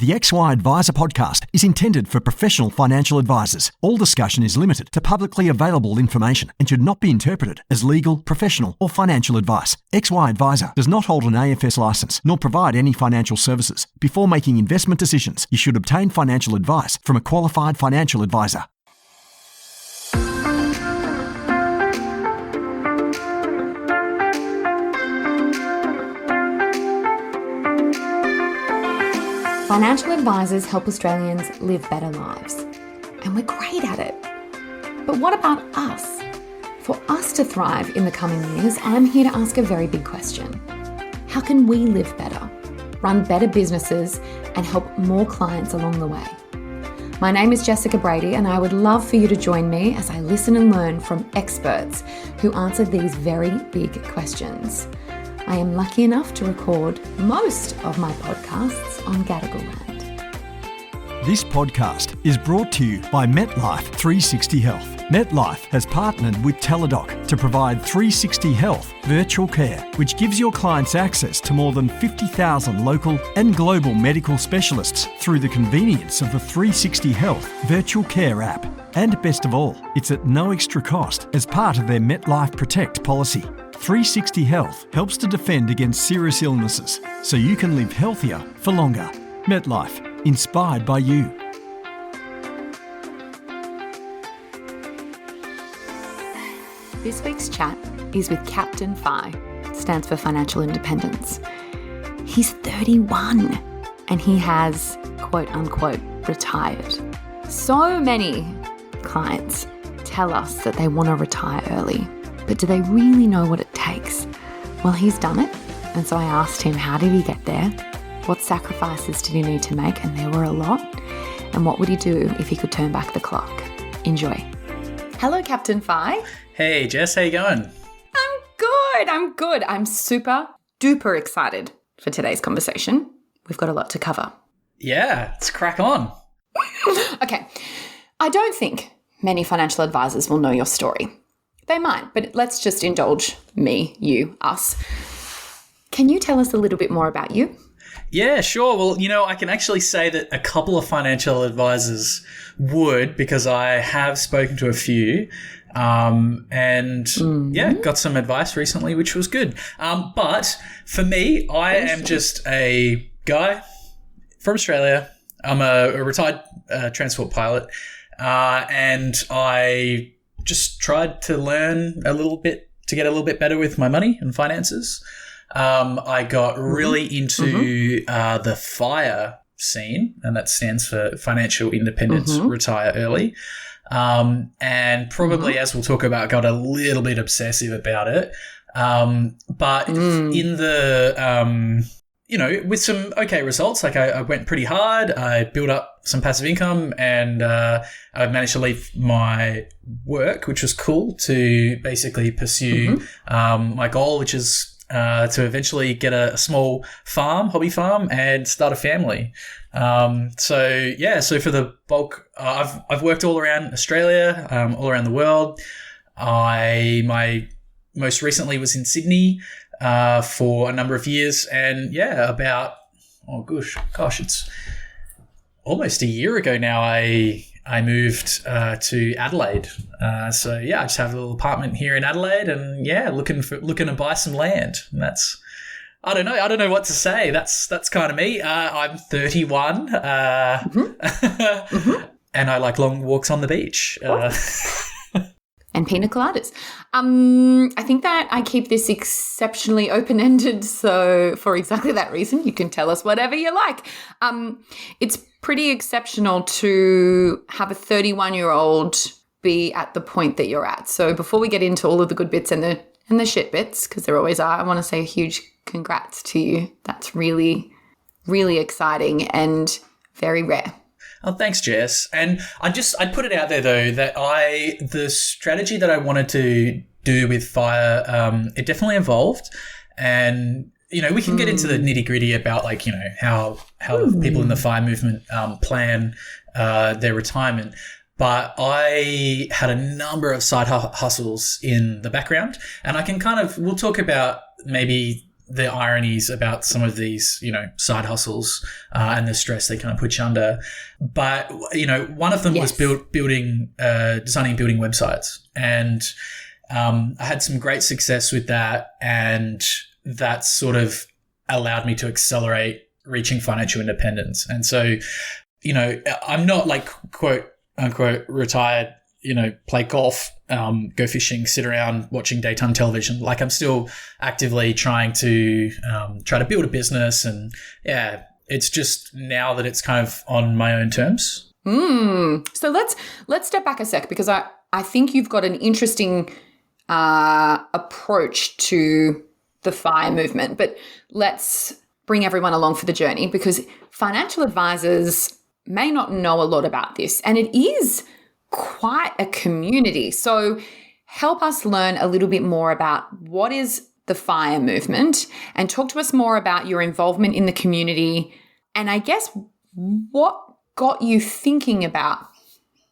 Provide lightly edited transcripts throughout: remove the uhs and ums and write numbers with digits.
The XY Advisor podcast is intended for professional financial advisors. All discussion is limited to publicly available information and should not be interpreted as legal, professional, or financial advice. XY Advisor does not hold an AFS license nor provide any financial services. Before making investment decisions, you should obtain financial advice from a qualified financial advisor. Financial advisors help Australians live better lives, and we're great at it. But what about us? For us to thrive in the coming years, I'm here to ask a very big question. How can we live better, run better businesses, and help more clients along the way? My name is Jessica Brady, and I would love for you to join me as I listen and learn from experts who answer these very big questions. I am lucky enough to record most of my podcasts on Gadigal land. This podcast is brought to you by MetLife 360 Health. MetLife has partnered with Teladoc to provide 360 Health virtual care, which gives your clients access to more than 50,000 local and global medical specialists through the convenience of the 360 Health virtual care app. And best of all, it's at no extra cost as part of their MetLife Protect policy. 360 Health helps to defend against serious illnesses so you can live healthier for longer. MetLife, inspired by you. This week's chat is with CaptainFI, stands for Financial Independence. He's 31 and he has, quote unquote, retired. So many clients tell us that they want to retire early, but do they really know what it takes? Well, he's done it. And so I asked him, how did he get there? What sacrifices did he need to make? And there were a lot. And what would he do if he could turn back the clock? Enjoy. Hello, CaptainFI. Hey, Jess, how you going? I'm good. I'm super duper excited for today's conversation. We've got a lot to cover. Yeah, let's crack on. Okay. I don't think many financial advisors will know your story. They might, but let's just indulge me, you, us. Can you tell us a little bit more about you? Yeah, sure. Well, I can actually say that a couple of financial advisors would, because I have spoken to a few and got some advice recently, which was good. But for me, I am just a guy from Australia. I'm a retired transport pilot and I just tried to learn a little bit to get a little bit better with my money and finances. I got really into the FIRE scene, and that stands for Financial Independence, Retire Early. And probably, as we'll talk about, got a little bit obsessive about it. But in the, with some okay results, like I went pretty hard. I built up some passive income and I managed to leave my work, which was cool, to basically pursue my goal, which is to eventually get a small farm, hobby farm, and start a family. So for the bulk, I've worked all around Australia, all around the world. My most recently was in Sydney for a number of years, and it's almost a year ago now. I moved to Adelaide. I just have a little apartment here in Adelaide, and looking to buy some land. And that's, I don't know what to say. That's kind of me. I'm 31, and I like long walks on the beach. And pina coladas. I think that I keep this exceptionally open-ended, so for exactly that reason, you can tell us whatever you like. It's pretty exceptional to have a 31-year-old be at the point that you're at. So before we get into all of the good bits and the shit bits, because there always are, I want to say a huge congrats to you. That's really, really exciting and very rare. Oh, thanks, Jess. And I'd put it out there though that the strategy that I wanted to do with FIRE, it definitely evolved, and we can get into the nitty gritty about how people in the FIRE movement plan their retirement. But I had a number of side hustles in the background, and I can we'll talk about maybe the ironies about some of these, side hustles and the stress they kind of put you under. But, one of them was designing and building websites. And I had some great success with that. And that sort of allowed me to accelerate reaching financial independence. And so, I'm not like quote unquote retired, play golf, go fishing, sit around watching daytime television. Like I'm still actively trying to build a business. And yeah, it's just now that it's kind of on my own terms. So let's step back a sec, because I think you've got an interesting approach to the FIRE movement, but let's bring everyone along for the journey, because financial advisors may not know a lot about this, and it is quite a community. So help us learn a little bit more about what is the FIRE movement, and talk to us more about your involvement in the community, and I guess what got you thinking about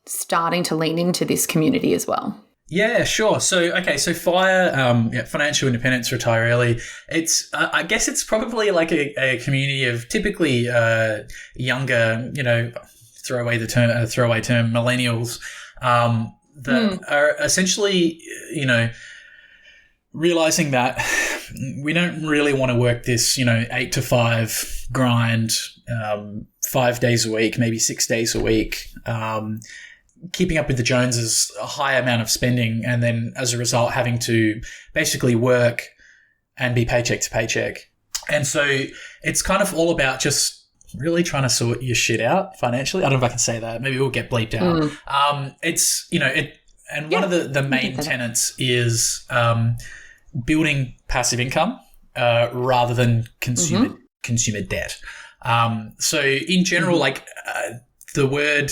starting to lean into this community as well. Yeah, sure. So FIRE, Financial Independence, Retire Early. It's, I guess it's probably like a community of typically younger, throwaway term, millennials, that are essentially, realizing that we don't really want to work this, 8 to 5 grind, 5 days a week, maybe 6 days a week. Keeping up with the Joneses, a high amount of spending, and then as a result having to basically work and be paycheck to paycheck. And so it's kind of all about just really trying to sort your shit out financially. I don't know if I can say that. Maybe we'll get bleeped out. It's, one of the main tenets is building passive income rather than consumer debt. So in general, the word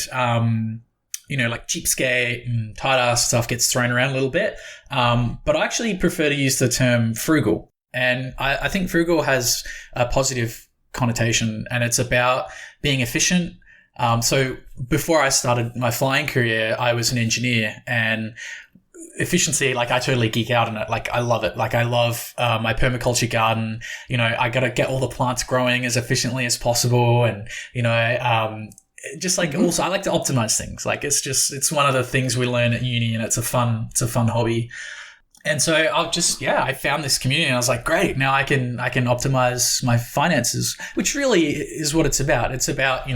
like cheapskate and tight ass stuff gets thrown around a little bit. But I actually prefer to use the term frugal. And I think frugal has a positive connotation, and it's about being efficient. So before I started my flying career, I was an engineer, and efficiency, I totally geek out on it. I love it. I love my permaculture garden. I got to get all the plants growing as efficiently as possible. And, also I like to optimize things. It's one of the things we learn at uni, and it's a fun hobby. And so I found this community, and I was like, great, now I can optimize my finances, which really is what it's about. It's about,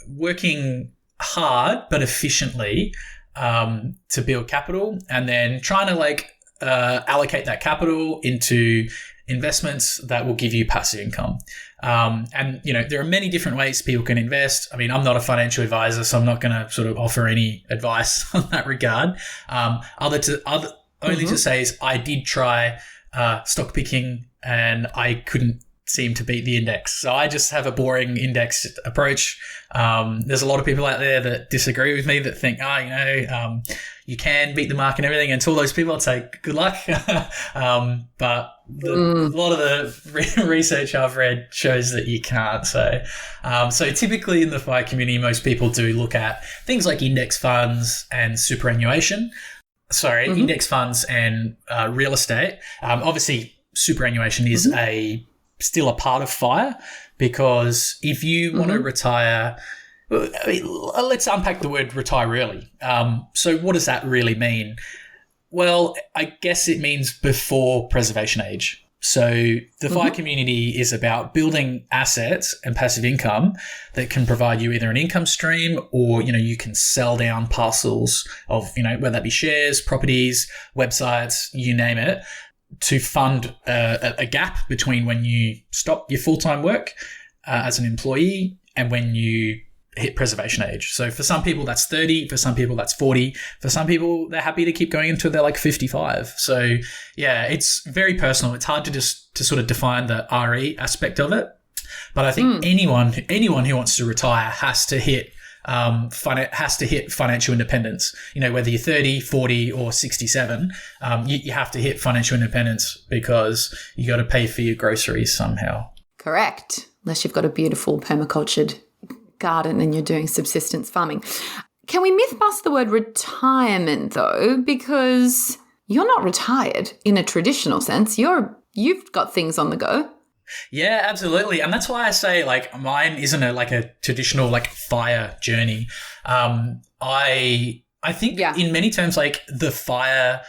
working hard but efficiently to build capital, and then trying to allocate that capital into investments that will give you passive income. And there are many different ways people can invest. I mean, I'm not a financial advisor, so I'm not going to sort of offer any advice on that regard. Only to say is I did try stock picking, and I couldn't seem to beat the index. So I just have a boring index approach. There's a lot of people out there that disagree with me, that think, you can beat the market and everything. And to all those people, I'd say good luck. But a lot of the research I've read shows that you can't. So typically in the FIRE community, most people do look at things like index funds and superannuation. Index funds and real estate. Obviously, superannuation is still a part of FIRE, because if you want to retire, let's unpack the word retire early. So what does that really mean? Well, I guess it means before preservation age. So the FIRE community is about building assets and passive income that can provide you either an income stream, or, you can sell down parcels of, whether that be shares, properties, websites, you name it, to fund a gap between when you stop your full-time work as an employee and when you hit preservation age. So for some people that's 30, for some people that's 40, for some people they're happy to keep going until they're 55. So yeah, it's very personal. It's hard to sort of define the RE aspect of it. But I think anyone who wants to retire has to hit financial independence. Whether you're 30, 40 or 67, you have to hit financial independence, because you got to pay for your groceries somehow. Correct. Unless you've got a beautiful permacultured garden and you're doing subsistence farming. Can we myth bust the word retirement though? Because you're not retired in a traditional sense. You're you've got things on the go. Yeah, absolutely. And that's why I say like mine isn't a traditional like FIRE journey. I think in many terms, like the FIRE,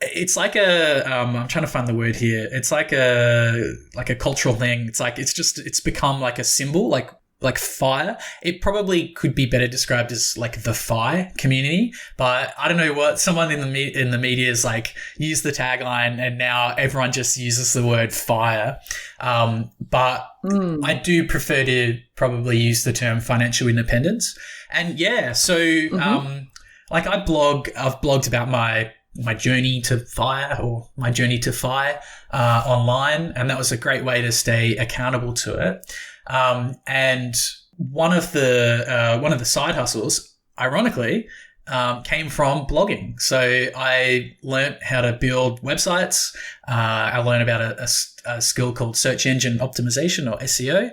it's like I'm trying to find the word here. It's like a cultural thing. It's like, it's become like a symbol, like FIRE. It probably could be better described as like the FI community, but I don't know what someone in the media is like used the tagline and now everyone just uses the word FIRE. But I do prefer to probably use the term financial independence. And so like I've blogged about my journey to FIRE or my journey to FI online, and that was a great way to stay accountable to it. And one of the side hustles, ironically, came from blogging. So I learned how to build websites. I learned about a skill called search engine optimization, or SEO.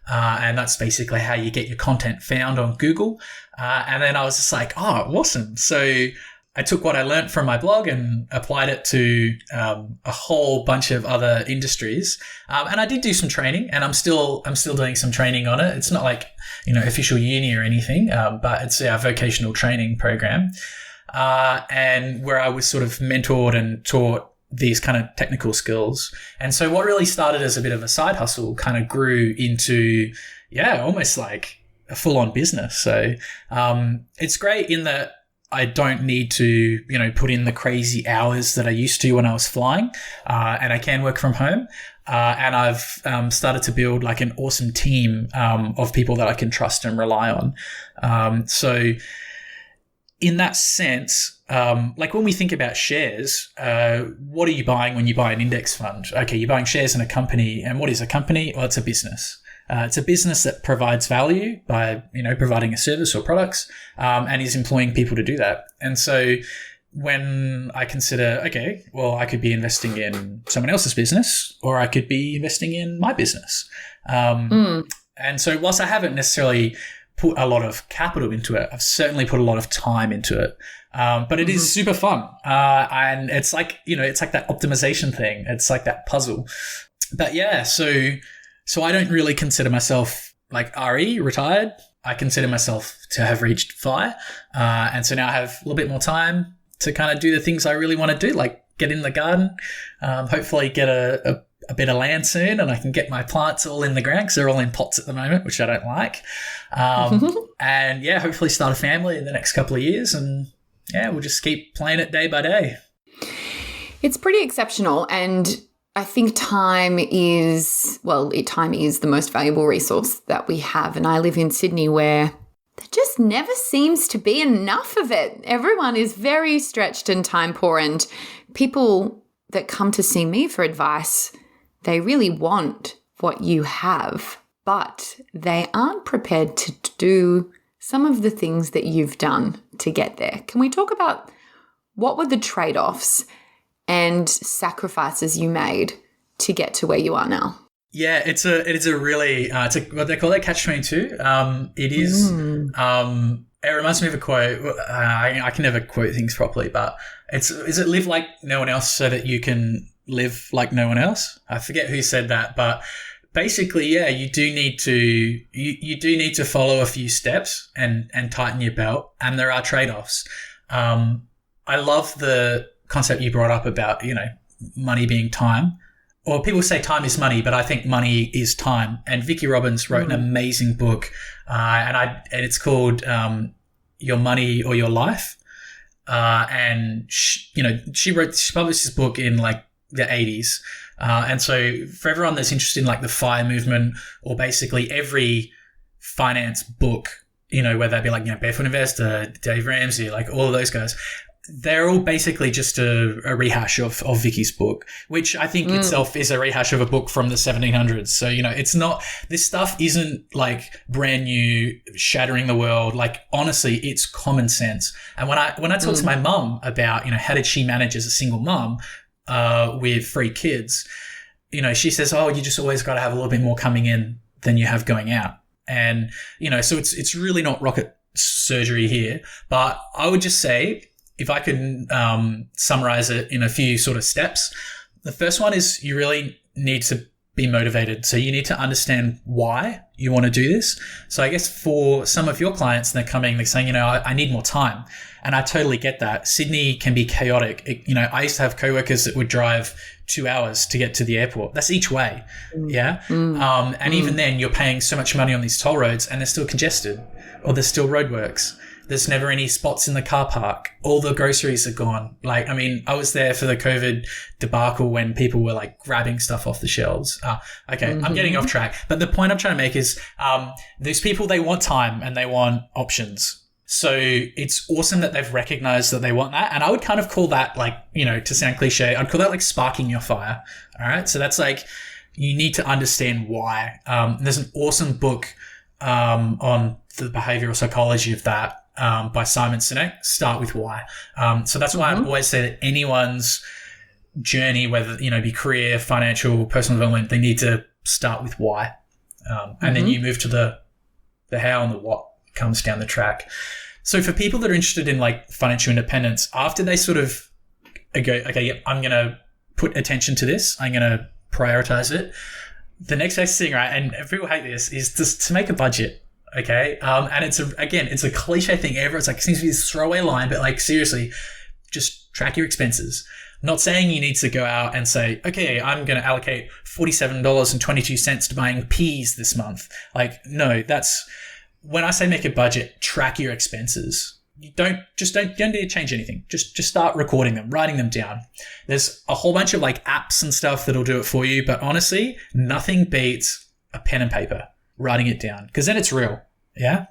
And that's basically how you get your content found on Google. And then I was just like, oh, awesome. So I took what I learned from my blog and applied it to a whole bunch of other industries. And I did do some training, and I'm still doing some training on it. It's not like, official uni or anything, but it's our vocational training program. And where I was sort of mentored and taught these kind of technical skills. And so what really started as a bit of a side hustle kind of grew into, almost like a full-on business. So it's great in that I don't need to, put in the crazy hours that I used to when I was flying, and I can work from home. And I've started to build like an awesome team of people that I can trust and rely on. So in that sense, like when we think about shares, what are you buying when you buy an index fund? Okay, you're buying shares in a company. And what is a company? Well, it's a business. It's a business that provides value by, providing a service or products, and is employing people to do that. And so when I consider, okay, well, I could be investing in someone else's business, or I could be investing in my business. And so whilst I haven't necessarily put a lot of capital into it, I've certainly put a lot of time into it. But it is super fun. And it's like, it's like that optimization thing. It's like that puzzle. But so I don't really consider myself like retired. I consider myself to have reached FI. And so now I have a little bit more time to kind of do the things I really want to do, like get in the garden, hopefully get a bit of land soon, and I can get my plants all in the ground because they're all in pots at the moment, which I don't like. And hopefully start a family in the next couple of years, and we'll just keep playing it day by day. It's pretty exceptional, and I think time is the most valuable resource that we have. And I live in Sydney, where there just never seems to be enough of it. Everyone is very stretched and time poor, and people that come to see me for advice, they really want what you have, but they aren't prepared to do some of the things that you've done to get there. Can we talk about what were the trade-offs and sacrifices you made to get to where you are now? Yeah, it is a really what they call it, catch-22. It is. It reminds me of a quote. I can never quote things properly, but is it live like no one else so that you can live like no one else? I forget who said that, but basically, you do need to follow a few steps and tighten your belt, and there are trade-offs. I love the concept you brought up about, money being time. Or people say time is money, but I think money is time. And Vicki Robbins wrote an amazing book, and it's called Your Money or Your Life. And she published this book in like the 80s. And so for everyone that's interested in like the FIRE movement, or basically every finance book, whether that be like, Barefoot Investor, Dave Ramsey, like all of those guys, they're all basically just a rehash of Vicky's book, which I think itself is a rehash of a book from the 1700s. So, it's not, this stuff isn't like brand new, shattering the world. Like, honestly, it's common sense. And when I talk to my mum about, how did she manage as a single mum with 3 kids, she says, oh, you just always got to have a little bit more coming in than you have going out. And, so it's really not rocket surgery here. But I would just say, if I could summarize it in a few sort of steps, The first one is you really need to be motivated. So you need to understand why you want to do this. So I guess for some of your clients, they're saying, I need more time. And I totally get that. Sydney can be chaotic. I used to have coworkers that would drive 2 hours to get to the airport. That's each way. Yeah. And even then you're paying so much money on these toll roads and they're still congested or there's still roadworks. There's never any spots in the car park. All the groceries are gone. I was there for the COVID debacle when people were grabbing stuff off the shelves. Okay, I'm getting off track. But the point I'm trying to make is these people, they want time and they want options. So it's awesome that they've recognized that they want that. And I would kind of call that to sound cliche, I'd call that sparking your fire. All right. So that's you need to understand why. There's an awesome book on the behavioral psychology of that. By Simon Sinek, Start With Why. So that's why I always say that anyone's journey, whether, be career, financial, personal development, they need to start with why. And then you move to the how and the what comes down the track. So for people that are interested in financial independence, after they sort of go, okay, yep, I'm going to put attention to this, I'm going to prioritize it. The next best thing, right, and people hate this, is just to make a budget. Okay. And it's a cliche thing. Everyone's it seems to be this throwaway line, but seriously, just track your expenses. I'm not saying you need to go out and say, okay, I'm going to allocate $47.22 to buying peas this month. No, that's when I say make a budget, track your expenses. You don't need to change anything. Just start recording them, writing them down. There's a whole bunch of apps and stuff that'll do it for you. But honestly, nothing beats a pen and paper. Writing it down, because then it's real. Yeah.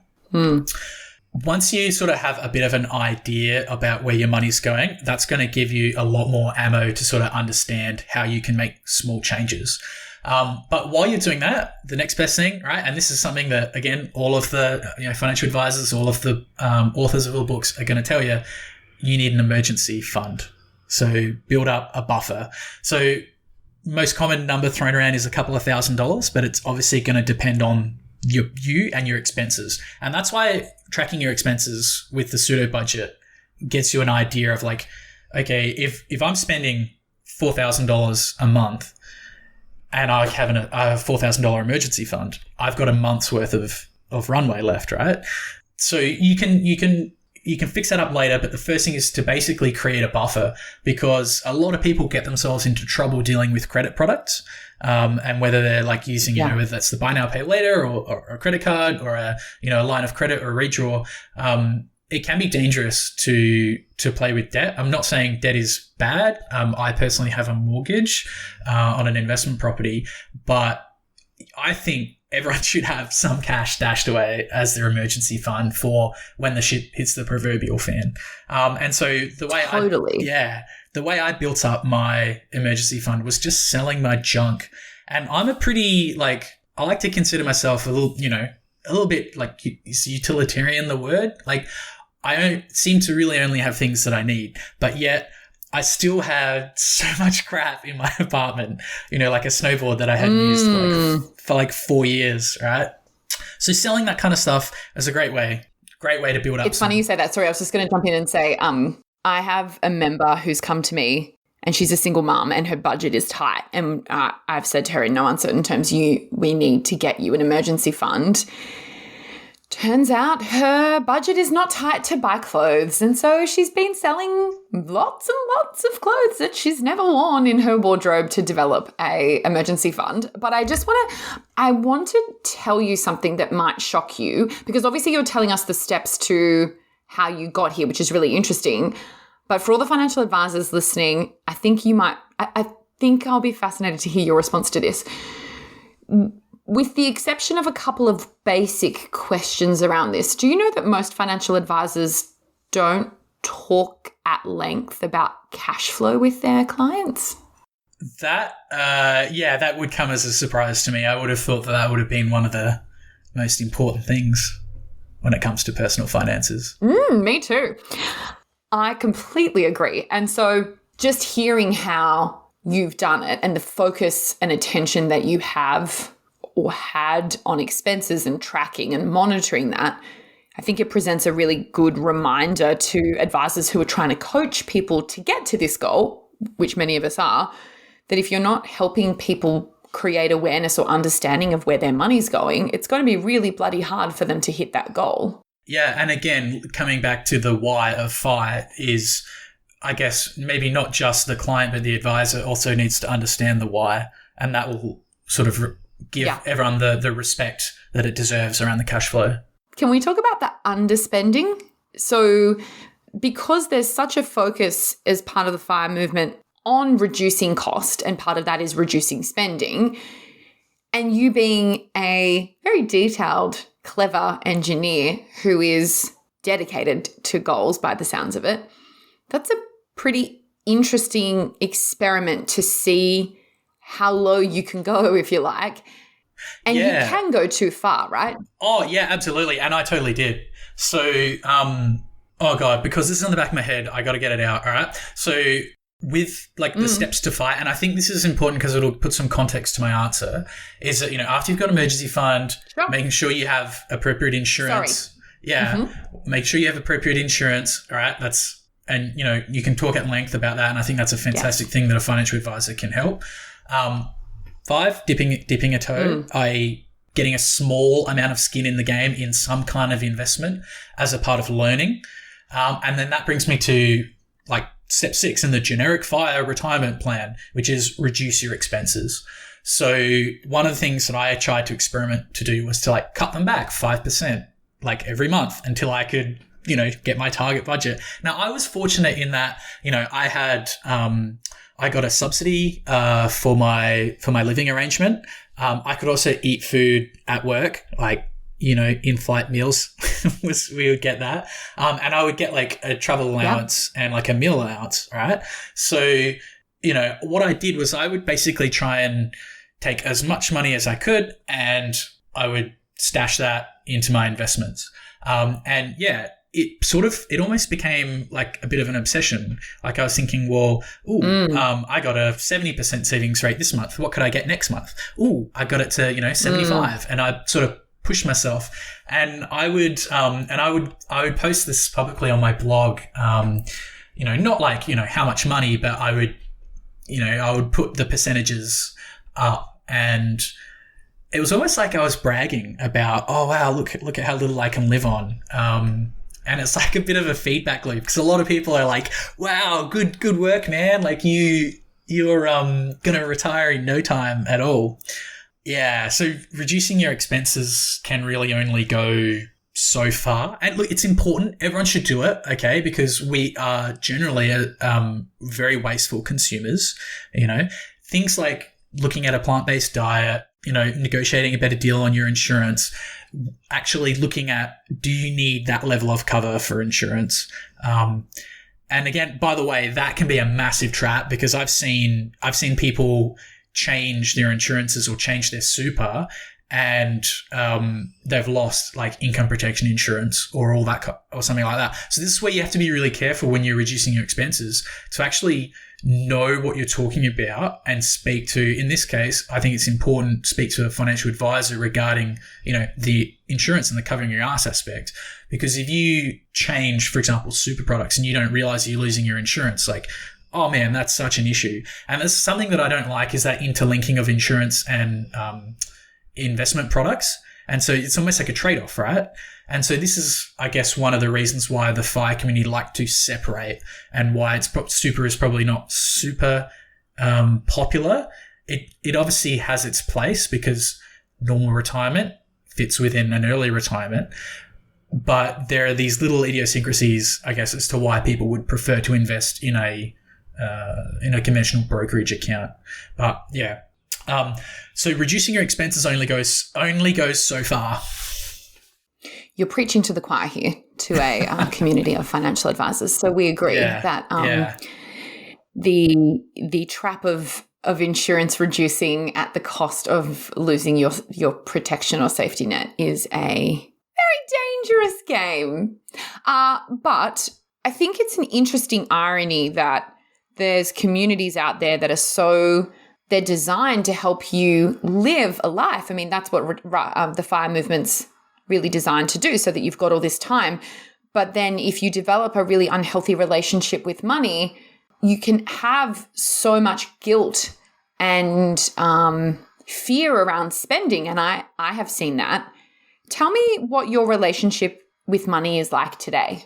Once you sort of have a bit of an idea about where your money's going, that's going to give you a lot more ammo to sort of understand how you can make small changes. But while you're doing that, the next best thing, right? And this is something that, again, all of the financial advisors, all of the authors of all books are going to tell you, you need an emergency fund. So build up a buffer. So most common number thrown around is a couple of $1,000s, but it's obviously going to depend on you and your expenses. And that's why tracking your expenses with the pseudo budget gets you an idea of okay, if I'm spending $4,000 a month and I have a $4,000 emergency fund, I've got a month's worth of runway left, right? So you can fix that up later, but the first thing is to basically create a buffer, because a lot of people get themselves into trouble dealing with credit products, and whether they're using, whether that's the buy now, pay later or a credit card or a line of credit or a redraw. It can be dangerous to play with debt. I'm not saying debt is bad. I personally have a mortgage on an investment property, but I think everyone should have some cash stashed away as their emergency fund for when the shit hits the proverbial fan. And so the way I built up my emergency fund was just selling my junk. And I'm a pretty, I like to consider myself a little bit is utilitarian, the word? I don't seem to really only have things that I need, but yet I still had so much crap in my apartment, like a snowboard that I hadn't used for 4 years, right? So selling that kind of stuff is a great way to build up. It's funny you say that. Sorry, I was just going to jump in and say, I have a member who's come to me and she's a single mum and her budget is tight. And I've said to her in no uncertain terms, we need to get you an emergency fund. Turns out her budget is not tight to buy clothes. And so she's been selling lots and lots of clothes that she's never worn in her wardrobe to develop a emergency fund. But I want to tell you something that might shock you, because obviously you're telling us the steps to how you got here, which is really interesting. But for all the financial advisors listening, I think I'll be fascinated to hear your response to this. With the exception of a couple of basic questions around this, do you know that most financial advisors don't talk at length about cash flow with their clients? That would come as a surprise to me. I would have thought that would have been one of the most important things when it comes to personal finances. Me too. I completely agree. And so just hearing how you've done it and the focus and attention that you have or had on expenses and tracking and monitoring that, I think it presents a really good reminder to advisors who are trying to coach people to get to this goal, which many of us are, that if you're not helping people create awareness or understanding of where their money's going, it's going to be really bloody hard for them to hit that goal. Yeah, and again, coming back to the why of FI is, I guess, maybe not just the client, but the advisor also needs to understand the why, and that will sort of give everyone the respect that it deserves around the cash flow. Can we talk about the underspending? So because there's such a focus as part of the FIRE movement on reducing cost, and part of that is reducing spending, and you being a very detailed, clever engineer who is dedicated to goals by the sounds of it, that's a pretty interesting experiment to see how low you can go, if you like. And you can go too far, right? Oh, yeah, absolutely. And I totally did. So, oh God, because this is on the back of my head, I got to get it out. All right. So with like the steps to FI, and I think this is important because it'll put some context to my answer, is that, after you've got an emergency fund, making sure you have appropriate insurance. Make sure you have appropriate insurance. All right. And you can talk at length about that. And I think that's a fantastic thing that a financial advisor can help. 5, dipping a toe, i.e. getting a small amount of skin in the game in some kind of investment as a part of learning. And then that brings me to like step 6 in the generic FIRE retirement plan, which is reduce your expenses. So one of the things that I tried to experiment to do was to like cut them back 5%, like every month until I could, get my target budget. Now I was fortunate in that, I had, I got a subsidy for my living arrangement. I could also eat food at work, like, in-flight meals. We would get that. And I would get like a travel allowance and like a meal allowance, right? So, what I did was I would basically try and take as much money as I could, and I would stash that into my investments. It almost became like a bit of an obsession. Like I was thinking, well, I got a 70% savings rate this month. What could I get next month? I got it to, 75. And I sort of pushed myself, and I would post this publicly on my blog. Not like, how much money, but I would put the percentages up, and it was almost like I was bragging about, oh wow, look at how little I can live on. And it's like a bit of a feedback loop, because a lot of people are like, wow, good work, man. Like you're going to retire in no time at all. Yeah. So reducing your expenses can really only go so far. And look, it's important. Everyone should do it. Okay. Because we are generally very wasteful consumers, things like looking at a plant-based diet, negotiating a better deal on your insurance, actually looking at, do you need that level of cover for insurance? And again, by the way, that can be a massive trap, because I've seen people change their insurances or change their super, and they've lost like income protection insurance or all that or something like that. So this is where you have to be really careful when you're reducing your expenses, to actually know what you're talking about and speak to, in this case, I think it's important, speak to a financial advisor regarding, the insurance and the covering your ass aspect. Because if you change, for example, super products and you don't realize you're losing your insurance, like, oh man, that's such an issue. And there's something that I don't like, is that interlinking of insurance and investment products. And so it's almost like a trade-off, right? And so this is, I guess, one of the reasons why the FIRE community like to separate, and why super is probably not super popular. It obviously has its place, because normal retirement fits within an early retirement. But there are these little idiosyncrasies, I guess, as to why people would prefer to invest in a conventional brokerage account. But yeah. So reducing your expenses only goes so far. You're preaching to the choir here, to a community of financial advisors. So we agree that the trap of insurance reducing at the cost of losing your protection or safety net is a very dangerous game. But I think it's an interesting irony that there's communities out there that are they're designed to help you live a life. I mean, that's what the FIRE movement's really designed to do, so that you've got all this time. But then if you develop a really unhealthy relationship with money, you can have so much guilt and fear around spending. And I have seen that. Tell me what your relationship with money is like today.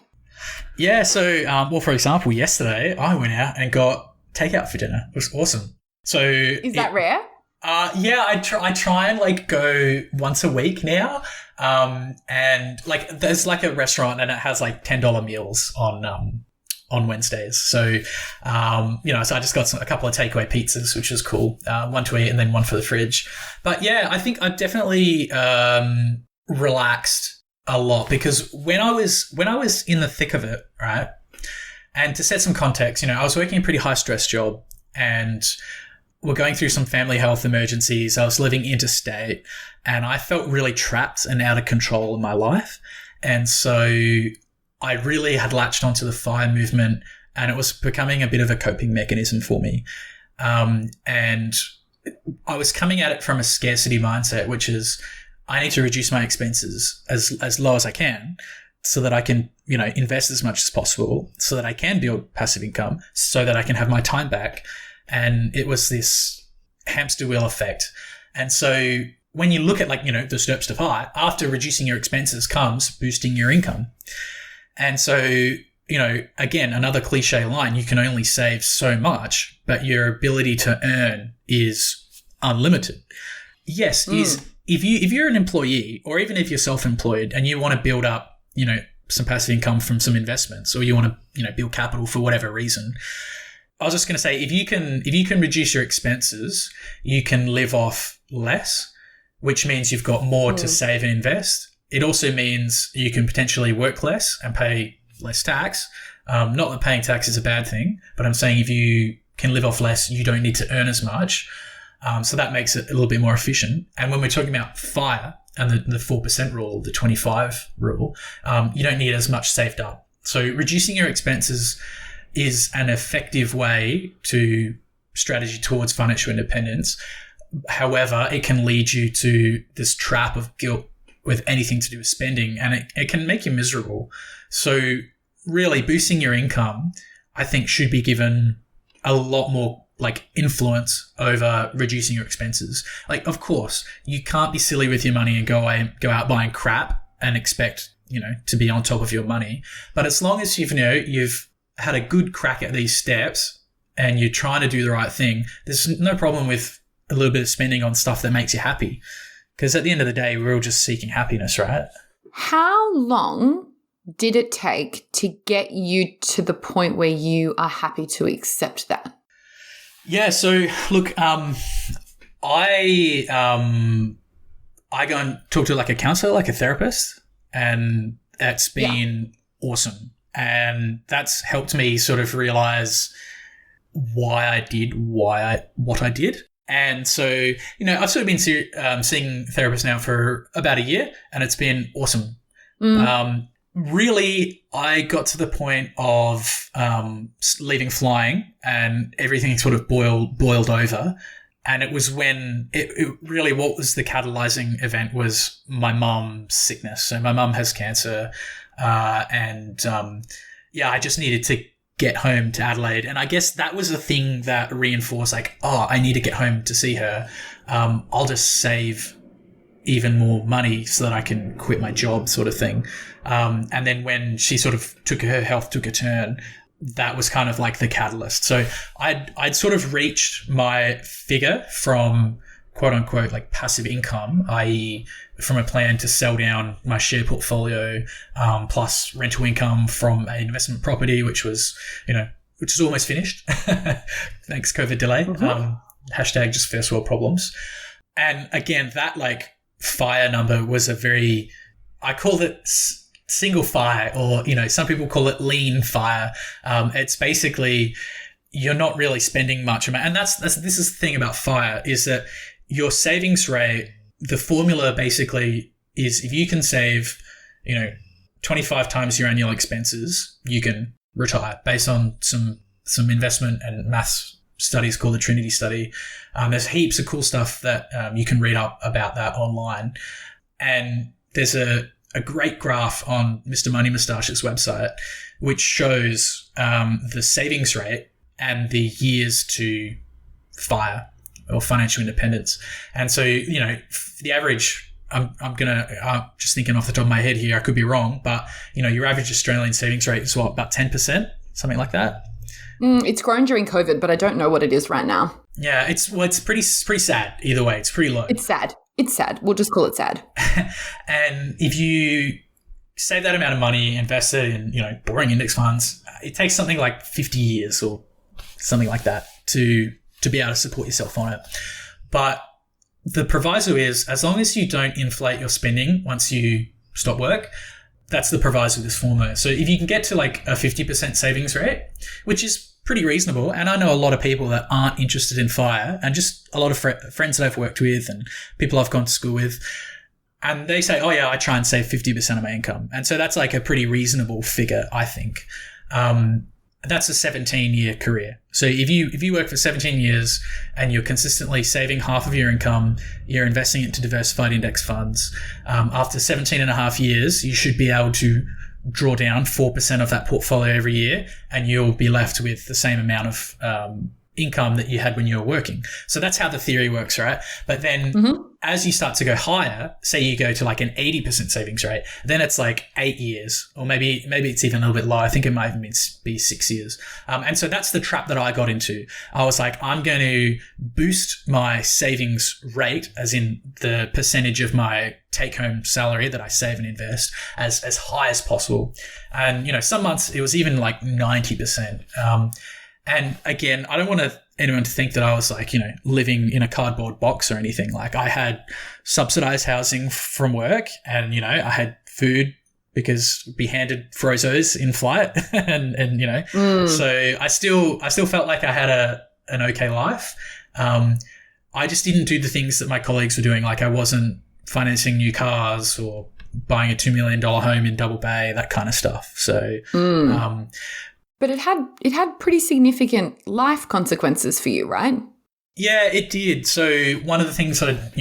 Yeah. So, well, for example, yesterday I went out and got takeout for dinner. It was awesome. So is that rare? Yeah, I try and like go once a week now. And like there's like a restaurant and it has like $10 meals on Wednesdays. So, so I just got a couple of takeaway pizzas, which was cool. One to eat and then one for the fridge. But yeah, I think I've definitely relaxed a lot because when I was in the thick of it, right? And to set some context, I was working a pretty high stress job and we're going through some family health emergencies. I was living interstate and I felt really trapped and out of control in my life. And so I really had latched onto the FIRE movement and it was becoming a bit of a coping mechanism for me. And I was coming at it from a scarcity mindset, which is I need to reduce my expenses as low as I can so that I can, invest as much as possible so that I can build passive income so that I can have my time back. And it was this hamster wheel effect. And so when you look at the steps to FIRE, after reducing your expenses comes boosting your income. And so, again, another cliche line, you can only save so much, but your ability to earn is unlimited. Yes, if you're an employee or even if you're self-employed and you want to build up, some passive income from some investments or you want to, build capital for whatever reason, I was just going to say, if you can reduce your expenses, you can live off less, which means you've got more to save and invest. It also means you can potentially work less and pay less tax. Not that paying tax is a bad thing, but I'm saying if you can live off less, you don't need to earn as much. So that makes it a little bit more efficient. And when we're talking about FIRE and the 4% rule, the 25 rule, you don't need as much saved up. So reducing your expenses is an effective way to strategy towards financial independence. However, it can lead you to this trap of guilt with anything to do with spending, and it can make you miserable. So really boosting your income, I think, should be given a lot more influence over reducing your expenses. Of course, you can't be silly with your money and go out buying crap and expect, to be on top of your money. But as long as you've had a good crack at these steps and you're trying to do the right thing, there's no problem with a little bit of spending on stuff that makes you happy. Because at the end of the day, we're all just seeking happiness, right? How long did it take to get you to the point where you are happy to accept that? Yeah, so look, I go and talk to a counselor, a therapist, and that's been awesome. And that's helped me sort of realize why I did what I did. And so, I've sort of been seeing therapists now for about a year, and it's been awesome. Really, I got to the point of leaving flying, and everything sort of boiled over. And it was when it really, what was the catalyzing event was my mum's sickness. So my mum has cancer, I just needed to get home to Adelaide. And I guess that was the thing that reinforced I need to get home to see her. I'll just save even more money so that I can quit my job, sort of thing. And then when she sort of her health took a turn, that was kind of the catalyst. So I'd sort of reached my figure from quote unquote passive income, i.e. from a plan to sell down my share portfolio, plus rental income from an investment property, which is almost finished. Thanks, COVID delay. Hashtag just first world problems. And again, that FIRE number was I called it single FIRE, or, some people call it lean FIRE. It's basically, you're not really spending much amount. And this is the thing about FIRE, is that your savings rate, the formula basically is if you can save, 25 times your annual expenses, you can retire based on some investment and maths studies called the Trinity study. There's heaps of cool stuff that you can read up about that online. And there's a great graph on Mr. Money Moustache's website, which shows the savings rate and the years to FIRE. or financial independence. And so, the average, I'm just thinking off the top of my head here, I could be wrong, but, your average Australian savings rate is what, about 10%, something like that? It's grown during COVID, but I don't know what it is right now. Yeah, it's pretty sad either way. It's pretty low. It's sad. We'll just call it sad. And if you save that amount of money, invest it in, boring index funds, it takes something like 50 years or something like that to be able to support yourself on it. But the proviso is, as long as you don't inflate your spending once you stop work, that's the proviso of this formula. So if you can get to like a 50% savings rate, which is pretty reasonable, and I know a lot of people that aren't interested in FIRE, and just a lot of friends that I've worked with and people I've gone to school with, and they say, oh yeah, I try and save 50% of my income. And so that's like a pretty reasonable figure, I think. That's a 17-year career. So if you work for 17 years and you're consistently saving half of your income, you're investing it into diversified index funds, after 17 and a half years, you should be able to draw down 4% of that portfolio every year, and you'll be left with the same amount of income that you had when you were working. So that's how the theory works, right? But then as you start to go higher, say you go to like an 80% savings rate, then it's like 8 years, or maybe it's even a little bit lower. I think it might even be 6 years. And so that's the trap that I got into. I was like, I'm going to boost my savings rate, as in the percentage of my take-home salary that I save and invest, as high as possible. And, some months it was even like 90%. And again, I don't want anyone to think that I was like, living in a cardboard box or anything. Like, I had subsidized housing from work, and, I had food because we handed frozos in flight and so I still felt like I had an okay life. I just didn't do the things that my colleagues were doing. Like, I wasn't financing new cars or buying a $2 million home in Double Bay, that kind of stuff. So, but it had pretty significant life consequences for you, right? Yeah, it did. So one of the things that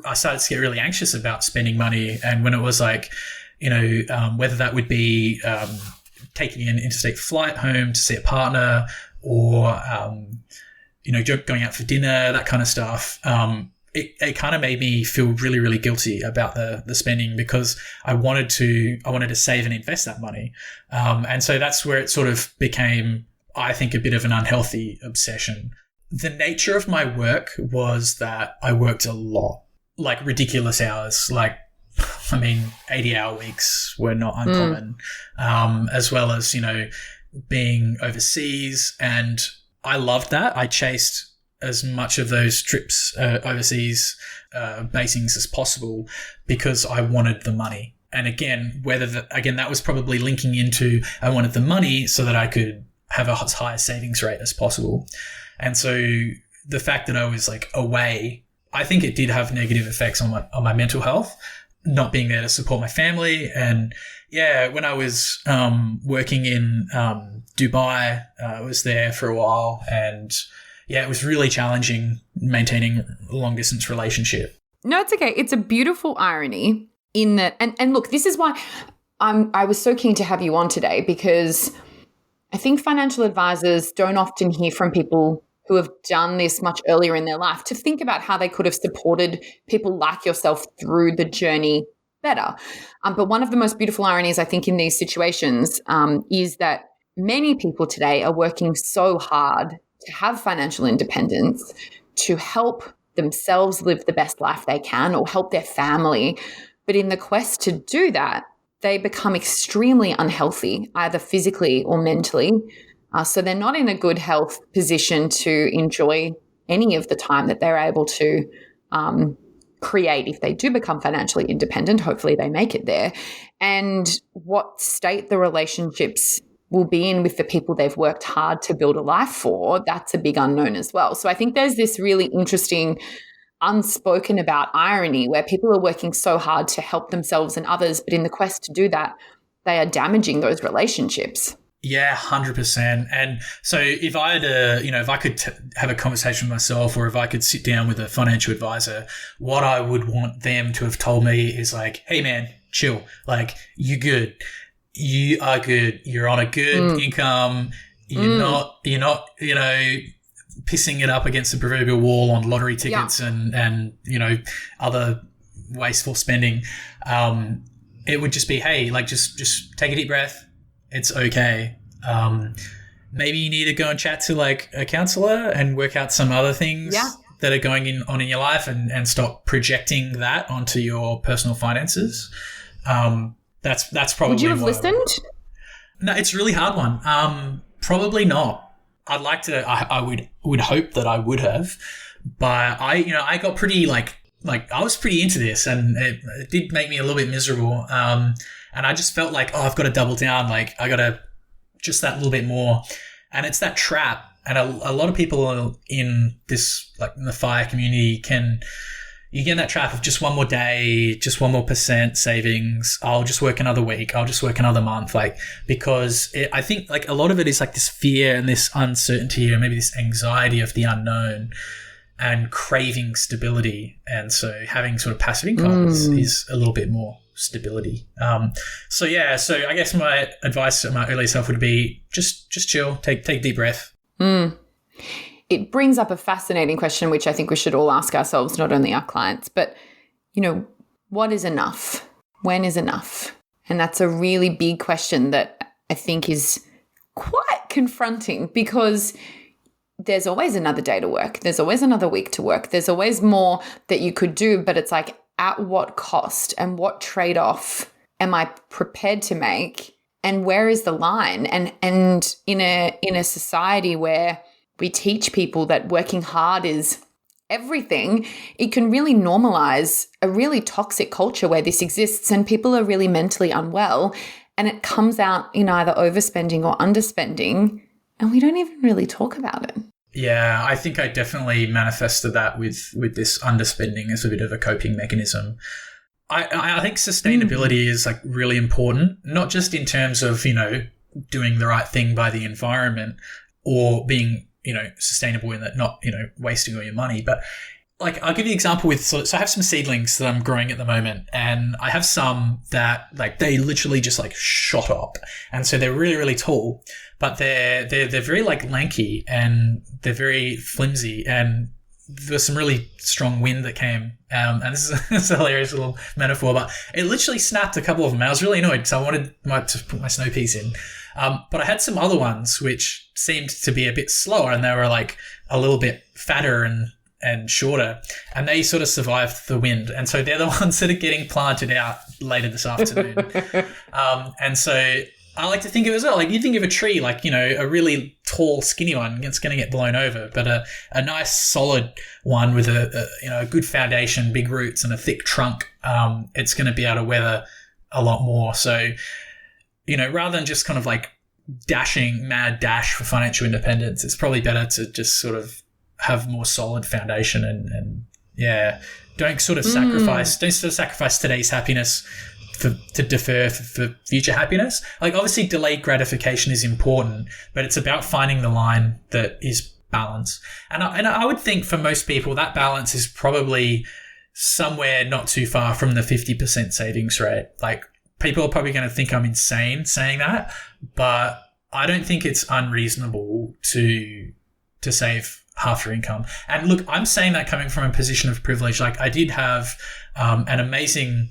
I started to get really anxious about spending money, and when it was like, whether that would be taking an interstate flight home to see a partner, or going out for dinner, that kind of stuff. It kind of made me feel really, really guilty about the spending, because I wanted to save and invest that money. And so that's where it sort of became, I think, a bit of an unhealthy obsession. The nature of my work was that I worked a lot, like ridiculous hours, 80-hour weeks were not uncommon, as well as, being overseas. And I loved that. I chased as much of those trips overseas basings as possible, because I wanted the money. And again, that was probably linking into, I wanted the money so that I could have a higher savings rate as possible. And so the fact that I was like away, I think it did have negative effects on my mental health, not being there to support my family. And yeah, when I was working in Dubai, I was there for a while, and yeah, it was really challenging maintaining a long-distance relationship. No, it's okay. It's a beautiful irony in that, and look, this is why I was so keen to have you on today, because I think financial advisors don't often hear from people who have done this much earlier in their life to think about how they could have supported people like yourself through the journey better. But one of the most beautiful ironies, I think, in these situations is that many people today are working so hard to have financial independence, to help themselves live the best life they can, or help their family. But in the quest to do that, they become extremely unhealthy, either physically or mentally. So they're not in a good health position to enjoy any of the time that they're able to create if they do become financially independent. Hopefully they make it there. And what state the relationships will be in with the people they've worked hard to build a life for, that's a big unknown as well. So I think there's this really interesting unspoken about irony where people are working so hard to help themselves and others, but in the quest to do that, they are damaging those relationships. Yeah, 100%. And so if I had if I could have a conversation with myself, or if I could sit down with a financial advisor, what I would want them to have told me is like, hey man, chill. Like, you're good. You are good. You're on a good income. You're not, pissing it up against the proverbial wall on lottery tickets and other wasteful spending. It would just be, hey, like just take a deep breath. It's okay. Maybe you need to go and chat to like a counselor and work out some other things that are going on in your life and stop projecting that onto your personal finances. That's probably. Would you have listened? No, it's a really hard one. Probably not. I'd like to. I would hope that I would have, but I got pretty like I was pretty into this, and it did make me a little bit miserable. And I just felt like, I've got to double down. Like I got to just that little bit more, and it's that trap. And a lot of people in this, like in the FIRE community, you get in that trap of just one more day, just 1 more % savings. I'll just work another week. I'll just work another month. Like, because I think like a lot of it is like this fear and this uncertainty, or maybe this anxiety of the unknown and craving stability. And so having sort of passive income is a little bit more stability. So I guess my advice to my earlier self would be just chill, take a deep breath. It brings up a fascinating question, which I think we should all ask ourselves, not only our clients, but, what is enough? When is enough? And that's a really big question that I think is quite confronting, because there's always another day to work. There's always another week to work. There's always more that you could do, but it's like, at what cost and what trade-off am I prepared to make? And where is the line? And in a society where we teach people that working hard is everything, it can really normalize a really toxic culture where this exists and people are really mentally unwell, and it comes out in either overspending or underspending, and we don't even really talk about it. Yeah, I think I definitely manifested that with this underspending as a bit of a coping mechanism. I think sustainability is like really important, not just in terms of, doing the right thing by the environment or being, sustainable in that, not, wasting all your money. But like, I'll give you an example with, so I have some seedlings that I'm growing at the moment, and I have some that like, they literally just like shot up. And so they're really, really tall, but they're very like lanky, and they're very flimsy, and there's some really strong wind that came. And this is a hilarious little metaphor, but it literally snapped a couple of them. I was really annoyed because I wanted to put my snow peas in. But I had some other ones which seemed to be a bit slower, and they were like a little bit fatter and shorter, and they sort of survived the wind. And so they're the ones that are getting planted out later this afternoon. And so I like to think of it as well. Like, you think of a tree, like, a really tall, skinny one, it's going to get blown over, but a nice solid one with a good foundation, big roots, and a thick trunk, it's going to be able to weather a lot more. So, rather than just kind of like mad dash for financial independence, it's probably better to just sort of have more solid foundation and don't sort of sacrifice today's happiness to defer for future happiness. Like, obviously delayed gratification is important, but it's about finding the line that is balance. And I would think for most people that balance is probably somewhere not too far from the 50% savings rate. Like, people are probably going to think I'm insane saying that, but I don't think it's unreasonable to save half your income. And look, I'm saying that coming from a position of privilege. Like, I did have an amazing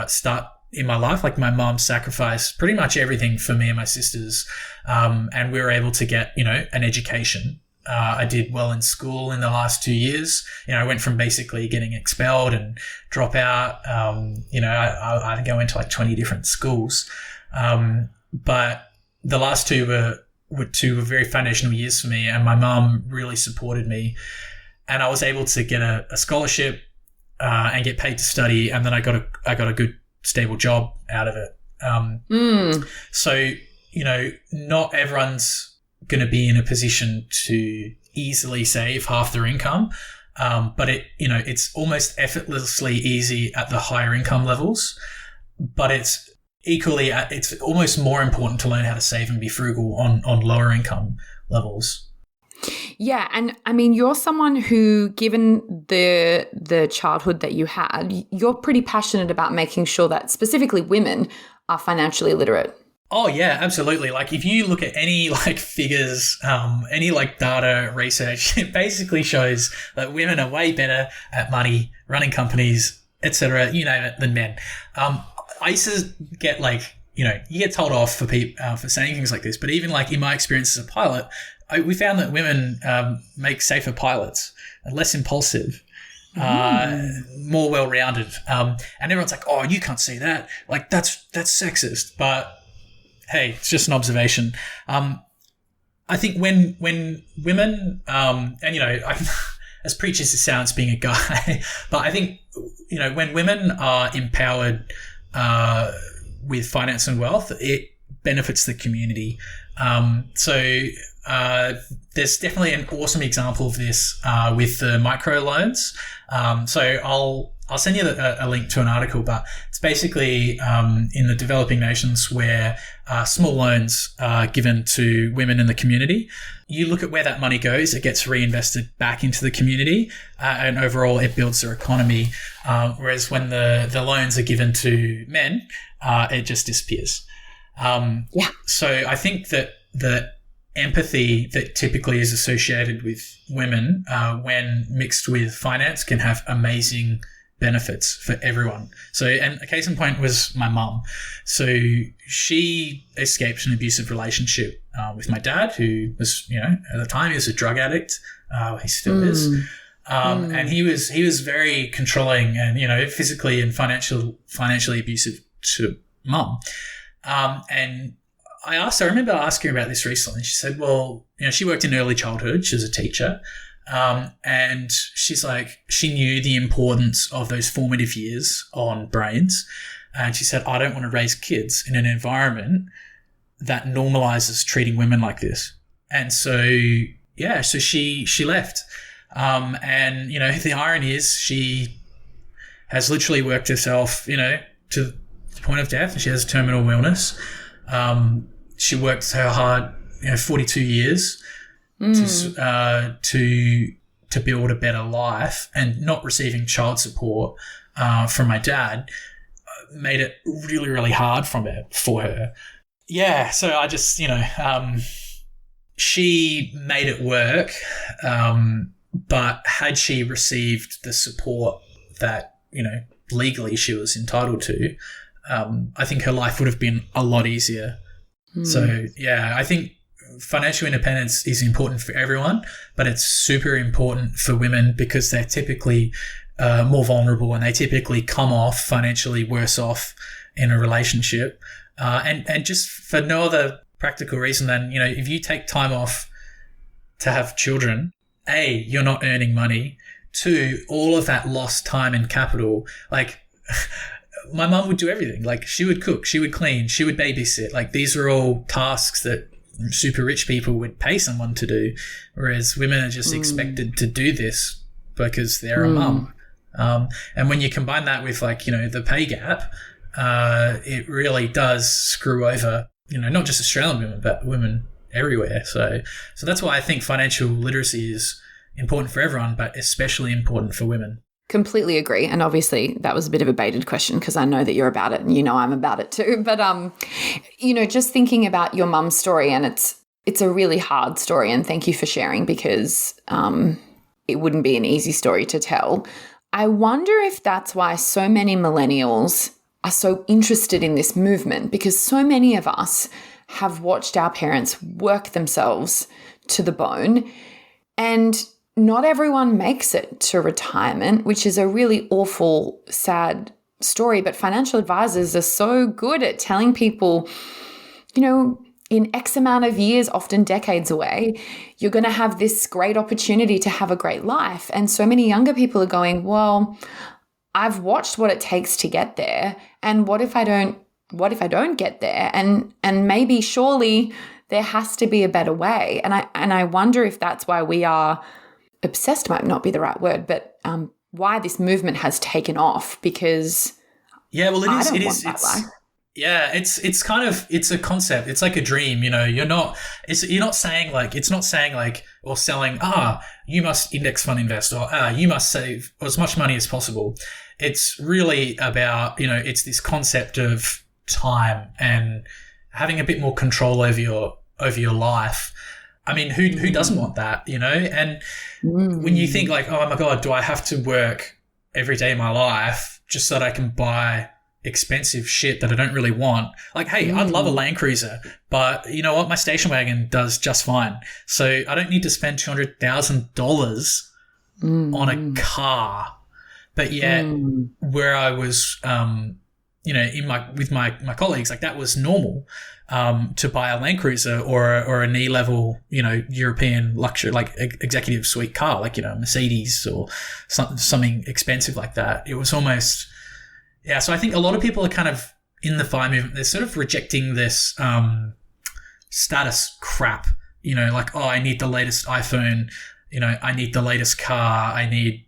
start in my life. Like, my mom sacrificed pretty much everything for me and my sisters, and we were able to get an education. I did well in school in the last 2 years. I went from basically getting expelled and drop out. I go into like 20 different schools, but the last two were very foundational years for me, and my mom really supported me, and I was able to get a scholarship and get paid to study, and then I got a good stable job out of it. So not everyone's going to be in a position to easily save half their income, but it's almost effortlessly easy at the higher income levels, but it's almost more important to learn how to save and be frugal on lower income levels. Yeah, and I mean, you're someone who, given the childhood that you had, you're pretty passionate about making sure that specifically women are financially literate. Oh yeah, absolutely. Like if you look at any like figures, any like data research, it basically shows that women are way better at money, running companies, etc. You name it, than men. I used to get like, you get told off for for saying things like this, but even like in my experience as a pilot, we found that women make safer pilots, less impulsive. More well-rounded, and everyone's like, "Oh, you can't say that. Like that's sexist." But hey, it's just an observation. I think when women, and as preachy as it sounds, being a guy, but I think when women are empowered with finance and wealth, it benefits the community. There's definitely an awesome example of this with the microloans. So I'll send you a link to an article, but it's basically in the developing nations where small loans are given to women in the community. You look at where that money goes, it gets reinvested back into the community, and overall it builds their economy. Whereas when the loans are given to men, it just disappears. So I think that the empathy that typically is associated with women when mixed with finance can have amazing benefits for everyone. So, and a case in point was my mum. So she escaped an abusive relationship with my dad, who was, at the time he was a drug addict. He still is. And he was very controlling and, physically and financially abusive to mum. And I remember asking her about this recently. She said, well, she worked in early childhood. She was a teacher. And she's like, she knew the importance of those formative years on brains. And she said, I don't want to raise kids in an environment that normalizes treating women like this. And so she left. And, the irony is she has literally worked herself, to the point of death. She has terminal illness. She worked so hard, 42 years to build a better life, and not receiving child support from my dad made it really, really hard for her. Yeah, so I just, she made it work, but had she received the support that, legally she was entitled to, I think her life would have been a lot easier. So, yeah, I think financial independence is important for everyone, but it's super important for women because they're typically more vulnerable, and they typically come off financially worse off in a relationship. And just for no other practical reason than, if you take time off to have children, A, you're not earning money. 2, all of that lost time and capital, like my mum would do everything. Like she would cook, she would clean, she would babysit. Like these are all tasks that super rich people would pay someone to do, whereas women are just expected to do this because they're a mum. And when you combine that with the pay gap, it really does screw over, not just Australian women, but women everywhere. So that's why I think financial literacy is important for everyone, but especially important for women. Completely agree. And obviously that was a bit of a baited question because I know that you're about it and I'm about it too. But, just thinking about your mum's story, and it's a really hard story, and thank you for sharing because it wouldn't be an easy story to tell. I wonder if that's why so many millennials are so interested in this movement, because so many of us have watched our parents work themselves to the bone, and not everyone makes it to retirement, which is a really awful, sad story. But financial advisors are so good at telling people, in X amount of years, often decades away, you're going to have this great opportunity to have a great life. And so many younger people are going, well, I've watched what it takes to get there. And what if I don't get there? And maybe surely there has to be a better way. And I wonder if that's why we are obsessed, might not be the right word, but why this movement has taken off, because it is. Yeah, it's a concept. It's like a dream, you're not saying or selling, you must index fund invest, or you must save as much money as possible. It's really about, it's this concept of time and having a bit more control over your life. I mean, who doesn't want that, you know? And when you think like, oh my God, do I have to work every day of my life just so that I can buy expensive shit that I don't really want? Like, hey, I'd love a Land Cruiser, but you know what? My station wagon does just fine. So I don't need to spend $200,000 on a car. But yet where I was, you know, with my colleagues, like that was normal, to buy a Land Cruiser or an E-level, you know, European luxury, like executive suite car, like, you know, Mercedes or something expensive like that. It was almost, yeah. So I think a lot of people are kind of in the FIRE movement. They're sort of rejecting this, status crap, you know, like, oh, I need the latest iPhone, you know, I need the latest car, I need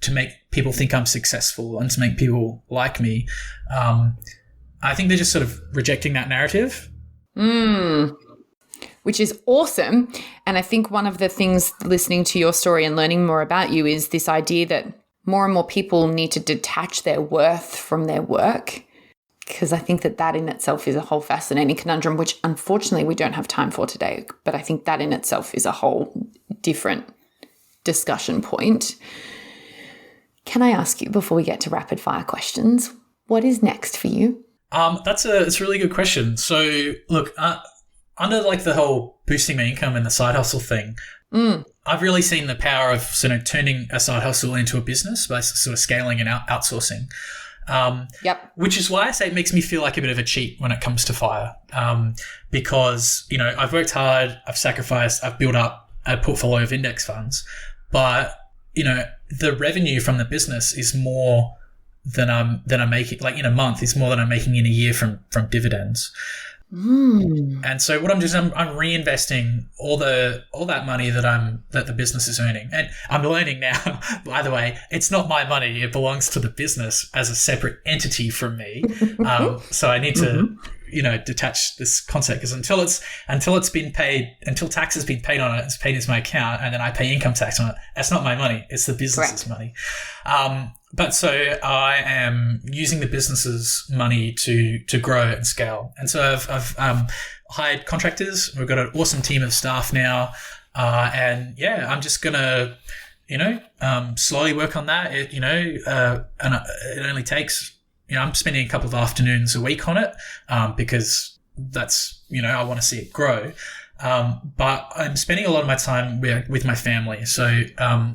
to make people think I'm successful and to make people like me. I think they're just sort of rejecting that narrative. Which is awesome. And I think one of the things listening to your story and learning more about you is this idea that more and more people need to detach their worth from their work, because I think that in itself is a whole fascinating conundrum, which unfortunately we don't have time for today. But I think that in itself is a whole different discussion point. Can I ask you, before we get to rapid fire questions, what is next for you? It's a really good question. So look, under like the whole boosting my income and the side hustle thing, I've really seen the power of sort of turning a side hustle into a business by sort of scaling and outsourcing. Which is why I say it makes me feel like a bit of a cheat when it comes to FIRE. Because, you know, I've worked hard, I've sacrificed, I've built up a portfolio of index funds, but you know, the revenue from the business is more than I'm making, like in a month, is more than I'm making in a year from dividends. And so what I'm doing is I'm reinvesting all that money that the business is earning. And I'm learning now, by the way, it's not my money. It belongs to the business as a separate entity from me. So I need to, you know, detach this concept, because until it's been paid, until tax has been paid on it, it's paid into my account, and then I pay income tax on it. That's not my money. It's the business's money. But so I am using the business's money to grow and scale. And so I've hired contractors. We've got an awesome team of staff now. And yeah, I'm just going to, you know, slowly work on that. And it only takes, you know, I'm spending a couple of afternoons a week on it, because that's, you know, I want to see it grow. But I'm spending a lot of my time with my family. So,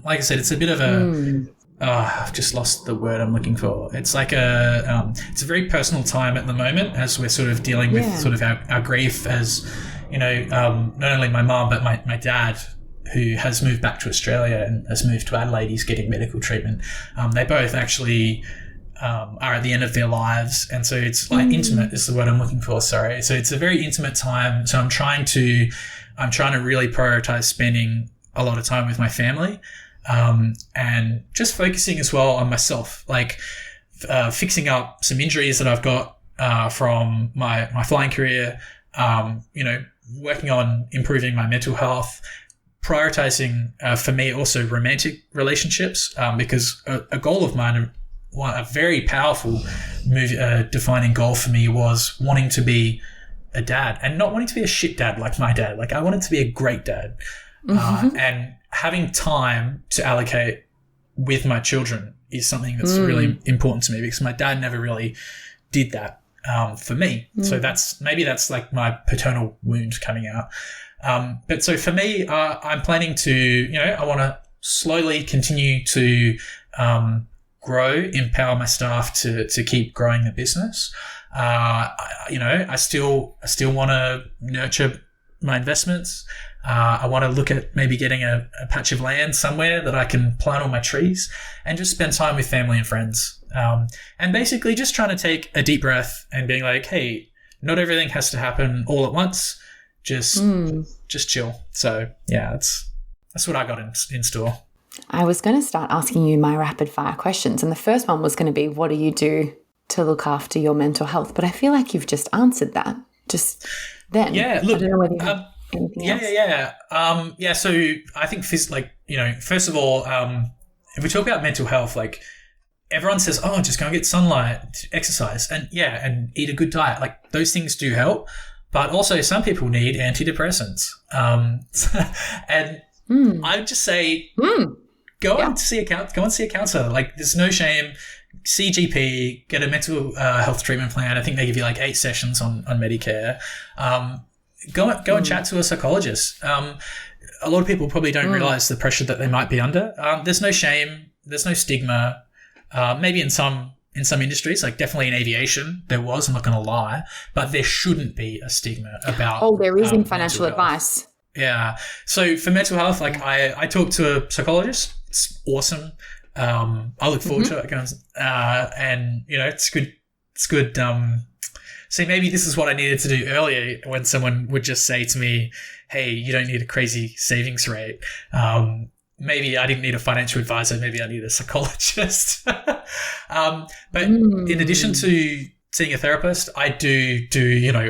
like I said, it's a bit of a, I've just lost the word I'm looking for. It's like it's a very personal time at the moment, as we're sort of dealing with sort of our grief, as, you know, not only my mum, but my dad, who has moved back to Australia and has moved to Adelaide. He's getting medical treatment. They both actually are at the end of their lives. And so it's like intimate is the word I'm looking for. Sorry. So it's a very intimate time. So I'm trying to really prioritize spending a lot of time with my family. And just focusing as well on myself, like fixing up some injuries that I've got from my flying career, you know, working on improving my mental health, prioritizing for me also romantic relationships, because a goal of mine, a very powerful defining goal for me, was wanting to be a dad, and not wanting to be a shit dad like my dad. Like, I wanted to be a great dad. And having time to allocate with my children is something that's really important to me, because my dad never really did that for me. So that's like my paternal wound coming out. But so for me, I'm planning to, you know, I want to slowly continue to grow, empower my staff to keep growing the business. You know, I still want to nurture my investments. I want to look at maybe getting a patch of land somewhere that I can plant all my trees and just spend time with family and friends. And basically just trying to take a deep breath and being like, hey, not everything has to happen all at once. Just chill. So yeah, that's what I got in store. I was going to start asking you my rapid fire questions. And the first one was going to be, what do you do to look after your mental health? But I feel like you've just answered that just then. Yeah, look, I don't know whether you have anything else. Yeah. So I think, like, you know, first of all, if we talk about mental health, like, everyone says, oh, just go and get sunlight, exercise, and eat a good diet. Like, those things do help. But also some people need antidepressants. And I would just say go and see a counselor. Like, there's no shame. See GP, get a mental health treatment plan. I think they give you like 8 sessions on Medicare. Go and chat to a psychologist. A lot of people probably don't realize the pressure that they might be under. There's no shame. There's no stigma. Maybe in some industries, like definitely in aviation, there was, I'm not going to lie, but there shouldn't be a stigma about. Oh, there is in financial advice. Yeah. So for mental health, like I talk to a psychologist. It's awesome. I look forward to it. And it's good. It's good. See, maybe this is what I needed to do earlier when someone would just say to me, hey, you don't need a crazy savings rate. Maybe I didn't need a financial advisor. Maybe I need a psychologist. But in addition to seeing a therapist, I do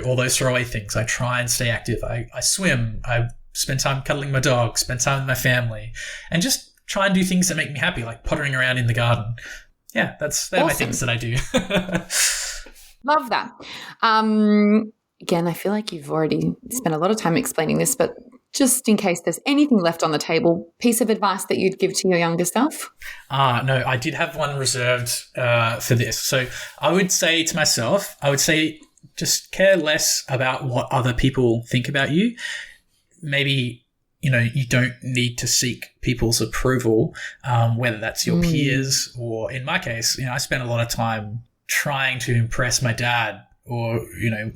all those throwaway things. I try and stay active. I swim. I spend time cuddling my dog, spend time with my family, and just try and do things that make me happy, like pottering around in the garden. Yeah, they're my things that I do. Love that. Again, I feel like you've already spent a lot of time explaining this, but just in case there's anything left on the table, piece of advice that you'd give to your younger self? No, I did have one reserved for this. So I would say to myself, just care less about what other people think about you. Maybe, you don't need to seek people's approval, whether that's your peers or, in my case, I spent a lot of time trying to impress my dad or,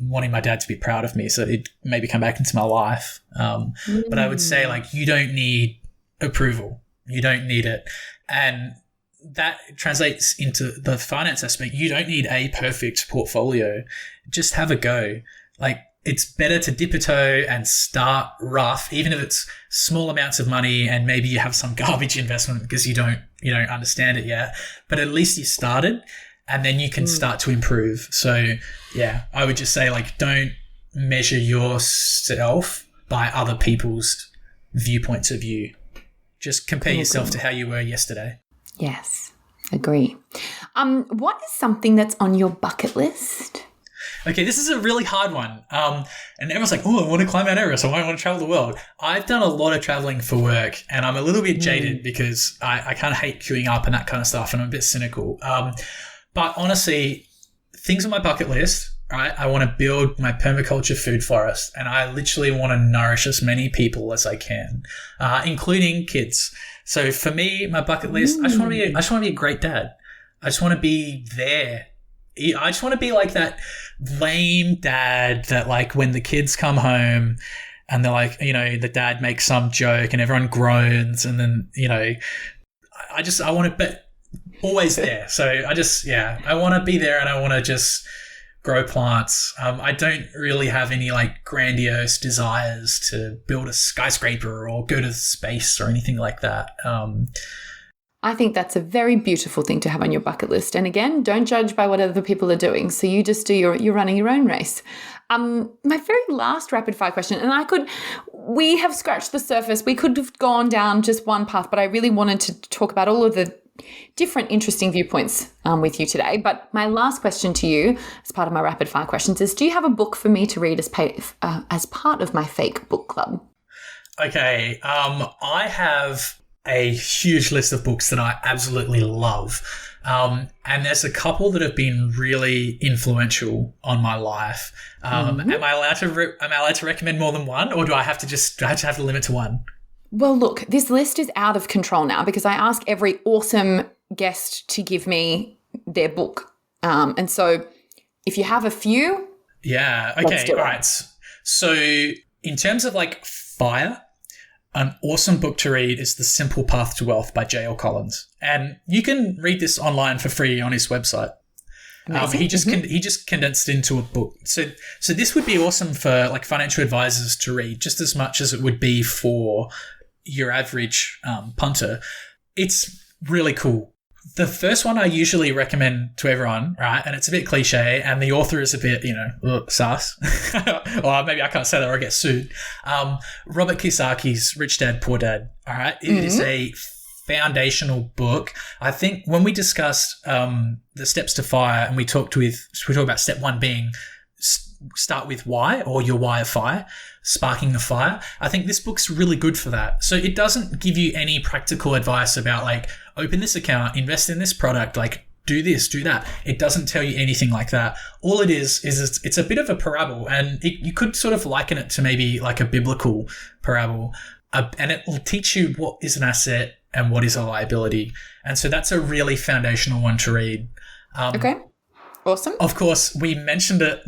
wanting my dad to be proud of me so it maybe come back into my life. But I would say, like, you don't need approval. You don't need it. And that translates into the finance aspect. You don't need a perfect portfolio. Just have a go. Like, it's better to dip a toe and start rough, even if it's small amounts of money and maybe you have some garbage investment because you don't understand it yet. But at least you started. And then you can start to improve. So, yeah, I would just say, like, don't measure yourself by other people's viewpoints of you. Just compare yourself to how you were yesterday. Yes, agree. What is something that's on your bucket list? Okay, this is a really hard one. And everyone's like, oh, I want to climb Mount Everest. I want to travel the world. I've done a lot of traveling for work and I'm a little bit jaded because I kind of hate queuing up and that kind of stuff and I'm a bit cynical. But honestly, things on my bucket list, right? I want to build my permaculture food forest and I literally want to nourish as many people as I can, including kids. So for me, my bucket list, I just want to be a great dad. I just want to be there. I just want to be like that lame dad that, like, when the kids come home and they're like, the dad makes some joke and everyone groans and then, I want to be always there. So I want to be there and I want to just grow plants. I don't really have any like grandiose desires to build a skyscraper or go to space or anything like that. I think that's a very beautiful thing to have on your bucket list. And again, don't judge by what other people are doing. So you just do you're running your own race. My very last rapid fire question, and we have scratched the surface. We could have gone down just one path, but I really wanted to talk about all of the different interesting viewpoints with you today. But my last question to you, as part of my rapid fire questions, is: do you have a book for me to read as part of my fake book club? Okay, I have a huge list of books that I absolutely love, and there's a couple that have been really influential on my life. Am I allowed to recommend more than one, or do I have to limit to one? Well, look, this list is out of control now because I ask every awesome guest to give me their book. And so if you have a few, yeah, okay, all right. So in terms of like fire, an awesome book to read is The Simple Path to Wealth by J.L. Collins. And you can read this online for free on his website. He just condensed it into a book. So this would be awesome for like financial advisors to read just as much as it would be for your average punter. It's really cool. The first one I usually recommend to everyone, right? And it's a bit cliche and the author is a bit, sus. Or maybe I can't say that or I get sued. Robert Kiyosaki's Rich Dad, Poor Dad. All right. It is a foundational book. I think when we discussed the steps to fire and we talked about step one being start with why, or your why of fire, sparking the fire. I think this book's really good for that. So it doesn't give you any practical advice about like, open this account, invest in this product, like do this, do that. It doesn't tell you anything like that. All it is it's a bit of a parable, and you could sort of liken it to maybe like a biblical parable. And it will teach you what is an asset and what is a liability. And so that's a really foundational one to read. Okay. Awesome. Of course, we mentioned it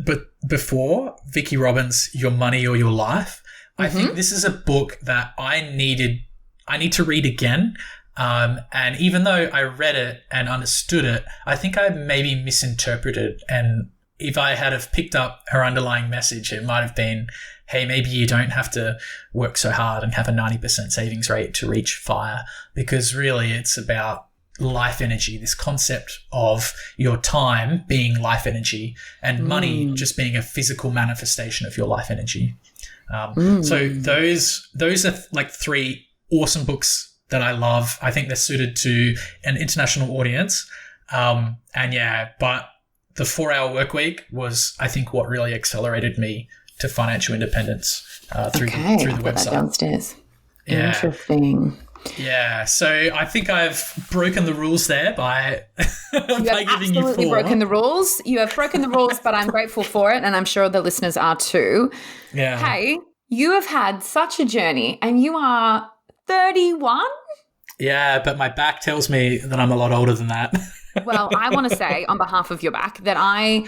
before, Vicki Robbins, Your Money or Your Life. I think this is a book that I need to read again. And even though I read it and understood it, I think I maybe misinterpreted. And if I had have picked up her underlying message, it might have been, hey, maybe you don't have to work so hard and have a 90% savings rate to reach FIRE, because really it's about life energy, this concept of your time being life energy and money just being a physical manifestation of your life energy. So those are like 3 awesome books that I love. I think they're suited to an international audience. But the 4-hour work week was, I think, what really accelerated me to financial independence through the website. That downstairs. Yeah. Interesting. Yeah, so I think I've broken the rules there by giving you 4. Absolutely broken the rules. You have broken the rules, but I'm grateful for it, and I'm sure the listeners are too. Yeah. Hey, you have had such a journey, and you are 31? Yeah, but my back tells me that I'm a lot older than that. Well, I want to say on behalf of your back that I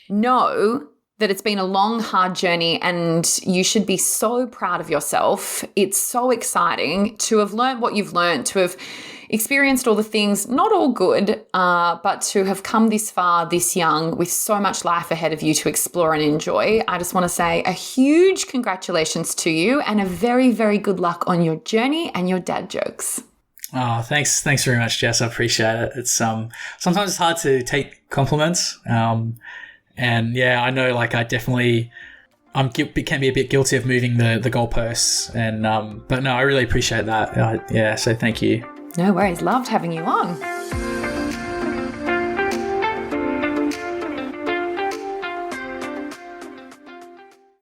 know that it's been a long, hard journey, and you should be so proud of yourself. It's so exciting to have learned what you've learned, to have experienced all the things, not all good, but to have come this far, this young, with so much life ahead of you to explore and enjoy. I just want to say a huge congratulations to you, and a very, very good luck on your journey and your dad jokes. Oh, thanks very much, Jess. I appreciate it. It's sometimes it's hard to take compliments. And yeah, I know, like, can be a bit guilty of moving the goalposts, and but no, I really appreciate that. So thank you. No worries. Loved having you on.